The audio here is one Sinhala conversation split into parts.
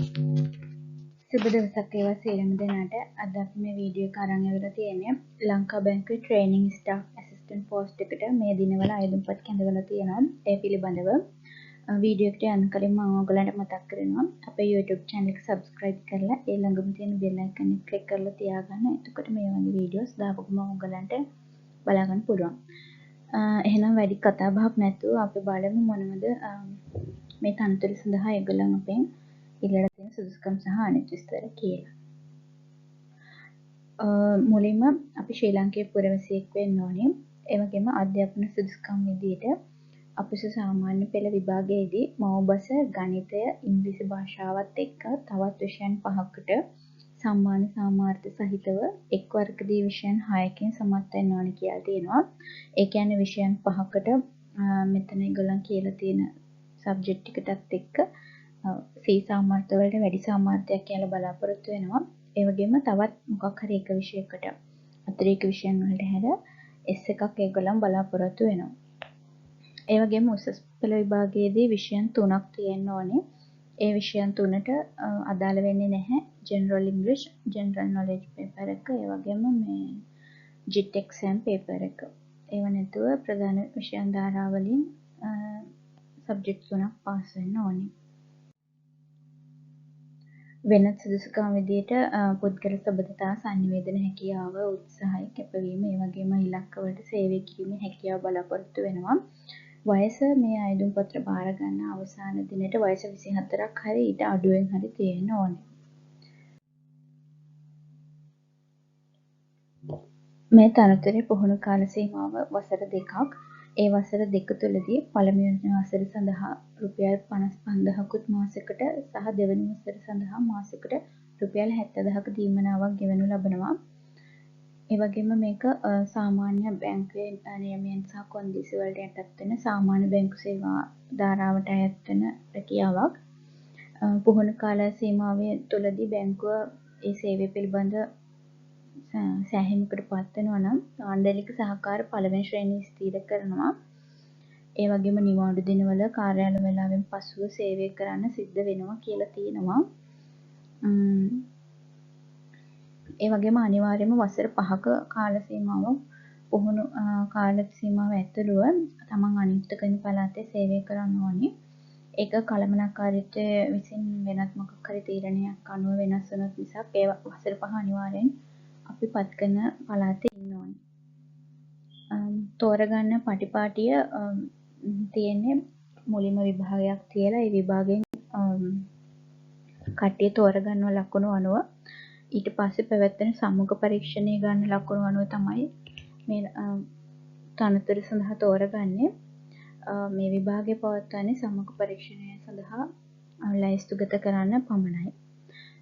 සුබ දවසක් වේවා සියලුම දෙනාට. අද අපි මේ වීඩියෝ එක අරන් ඇවිල්ලා තියෙන්නේ ලංකා බැංකුවේ ට්‍රේනින් ස්ටාෆ් ඇසිස්ටන්ට් පෝස්ට් එකට මේ දිනවල අයදුම්පත් කැඳවලා තියෙනවා. ඒ පිළිබඳව වීඩියෝ එකට යන්න කලින් මම ඔයගලන්ට මතක් කරනවා අපේ YouTube channel එක subscribe කරලා ඒ ළඟම තියෙන bell icon එක click කරලා තියාගන්න. එතකොට මේ වගේ videos දාපුවම ඔයගලන්ට බලා ගන්න පුළුවන්. එහෙනම් වැඩි කතා බහක් නැතුව අපි බලමු මොනවද මේ තනතුරු සඳහා ඒගොල්ලන් අපෙන් ඉල්ලලා තියෙන සුදුසුකම් සහ අනිත් විස්තර කියලා. මුලින්ම අපි ශ්‍රී ලාංකේය පුරවැසියෙක් වෙන්න ඕනේ. ඒ වගේම අධ්‍යාපන සුදුසුකම් විදියට අපේ සාමාන්‍ය පෙළ විභාගයේදී මව් භාෂ, ගණිතය, ඉංග්‍රීසි භාෂාවත් එක්ක තවත් විෂයන් 5කට සම්මාන සාමාර්ථ සහිතව එක් වර්ගදී විෂයන් 6කින් සමත් වෙන්න ඕනේ කියලා තියෙනවා. ඒ කියන්නේ විෂයන් 5කට මෙතන ඒගොල්ලන් කියලා තියෙන සබ්ජෙක්ට් එකටත් එක්ක සී සාමාර්ථ වලට වැඩි සාමාර්ථයක් කියලා බලාපොරොත්තු වෙනවා. ඒ වගේම තවත් මොකක් හරි එක විෂයකට අතිරේක විෂයන් වලට හැර S එකක් ඒගොල්ලන් බලාපොරොත්තු වෙනවා. ඒ වගේම උසස් පෙළ විභාගයේදී විෂයන් 3ක් තියෙන්න ඕනේ. ඒ විෂයන් 3ට අදාළ වෙන්නේ නැහැ general English, general knowledge paper එක, ඒ වගේම මේ JIT exam paper එක. ඒව නැතුව ප්‍රධාන විෂයන් ධාරාවලින් subject 3ක් පාස් වෙන්න ඕනේ. වෙනත් සුදුසුකම් විදියට පුද්ගල සබඳතා සංනිවේදන හැකියාව, උත්සාහය, කැපවීම, ඒ වගේම ඉලක්කවලට සේවය කිරීමේ හැකියාව බලාපොරොත්තු වෙනවා. වයස මේ අයදුම් පත්‍ර බාර ගන්න අවසාන දිනට වයස 24ක් හරි ඊට අඩුවෙන් හරි තියෙන්න ඕනේ. මේ තනතුරේ පුහුණු කාල සීමාව වසර 2ක්. ඒ වසර දෙක තුළදී පළමුවන වසර සඳහා රුපියල් 55,000කුත් මාසෙකට සහ දෙවැනි වසර සඳහා මාසෙකට රුපියල් 70,000ක දීමනාවක් ගෙවනු ලබනවා. ඒ වගේම මේක සාමාන්‍ය බැංකුවේ නියමයන් සහ කොන්දේසි වලට යටත් වෙන සාමාන්‍ය බැංකු සේවා ධාරාවට අයත් වෙන රැකියාවක්. පුහුණු කාල සීමාවේ තුළදී බැංකුව ඒ සේවය පිළිබඳ සෑහීමකට පත් වෙනවා නම් ආණ්ඩලික සහකාර පළවෙනි ශ්‍රේණිය ස්ථිර කරනවා. ඒ වගේම නිවාඩු දිනවල කාර්යාල වේලාවෙන් පසුව සේවය කරන්න සිද්ධ වෙනවා කියලා තියෙනවා. ඒ වගේම අනිවාර්යයෙන්ම වසර 5ක කාල සීමාව පුහුණු කාල සීමාව ඇතුළුව තමන් අනියුක්ත කරන පළාතේ සේවය කරන්න ඕනේ. ඒක කළමනාකාරීත්වය විසින් වෙනත් මොකක් හරි තීරණයක් අනුව වෙනස් වෙනත් නිසා ඒ වසර 5 අනිවාර්යෙන් අපි පත් කරන පළාතේ ඉන්න ඕනේ. තෝරගන්න පටිපාටිය තියෙන්නේ මුලින්ම විභාගයක් තියලා ඒ විභාගයෙන් කට්ටිය තෝරගන්න ලකුණු අනුව ඊට පස්සේ පැවැත්වෙන සම්මුඛ පරීක්ෂණය ගන්න ලකුණු අනුව තමයි මේ තනතුරු සඳහා තෝරගන්නේ. මේ විභාගය පවත්වන්නේ සම්මුඛ පරීක්ෂණය සඳහා ලැයිස්තුගත කරන්න පමණයි.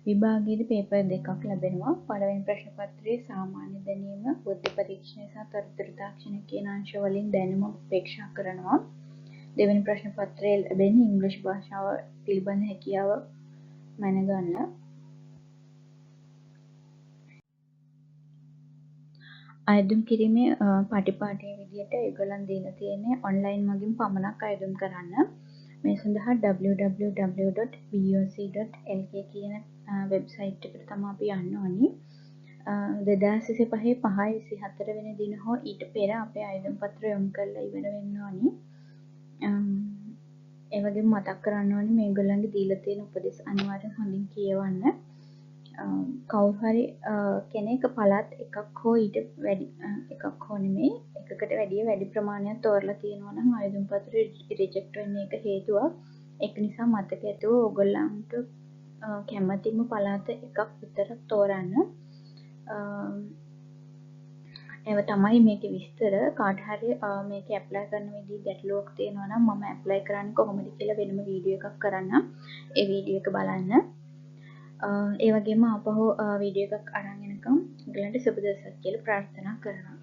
විභාගයේදී පේපර් දෙකක් ලැබෙනවා. පළවෙනි ප්‍රශ්න පත්‍රයේ සාමාන්‍ය දැනීම, බුද්ධි පරීක්ෂණය සහ තොරතුරු තාක්ෂණය කියන අංශ වලින් දැනුම අපේක්ෂා කරනවා. දෙවෙනි ප්‍රශ්න පත්‍රයේ ලැබෙන්නේ ඉංග්‍රීසි භාෂාව පිළිබඳ හැකියාව මැනගන්න. අයදුම් කිරීමේ පටිපාටිය විදිහට ඒගොල්ලන් දීලා තියෙන්නේ ඔන්ලයින් මගින් පමණක් අයදුම් කරන්න. මේ සඳහා www.boc.lk කියන වෙබ්සයිට් එකට තමයි අපි යන්න ඕනේ. 2025 5/24 වෙනි දින හෝ ඊට පෙර අපේ අයදුම් පත්‍ර යොමු කරලා ඉවර වෙන්න ඕනේ. ඒ වගේම මතක් කරන්න ඕනේ මේගොල්ලන්ගේ දීලා තියෙන උපදෙස් අනිවාර්යෙන් හොඳින් කියවන්න. කවුරු හරි කෙනෙක් පළාත් එකක් හෝ ඊට වැඩි එකක් හෝ නෙමෙයි එකකට වැඩි ප්‍රමාණයක් තෝරලා තියෙනවා නම් අයදුම් පත්‍රය රිජෙක්ට් වෙන්න එක හේතුවක්. ඒක නිසා මතක ඇතුව ඕගොල්ලන්ට කැමැතිම පළාත එකක් විතරක් තෝරන්න. ඒව තමයි මේකේ විස්තර. කාට හරි මේකේ ඇප්ලයි කරන විදිහ ගැටලුවක් තියෙනවා නම් මම ඇප්ලයි කරන්නේ කොහොමද කියලා වෙනම වීඩියෝ එකක් කරන්නම්. ඒ වීඩියෝ එක බලන්න. ඒ වගේම ආපහු වීඩියෝ එකක් අරන් එනකම් ඔයගලන්ට සුබ දවසක් කියලා ප්‍රාර්ථනා කරනවා.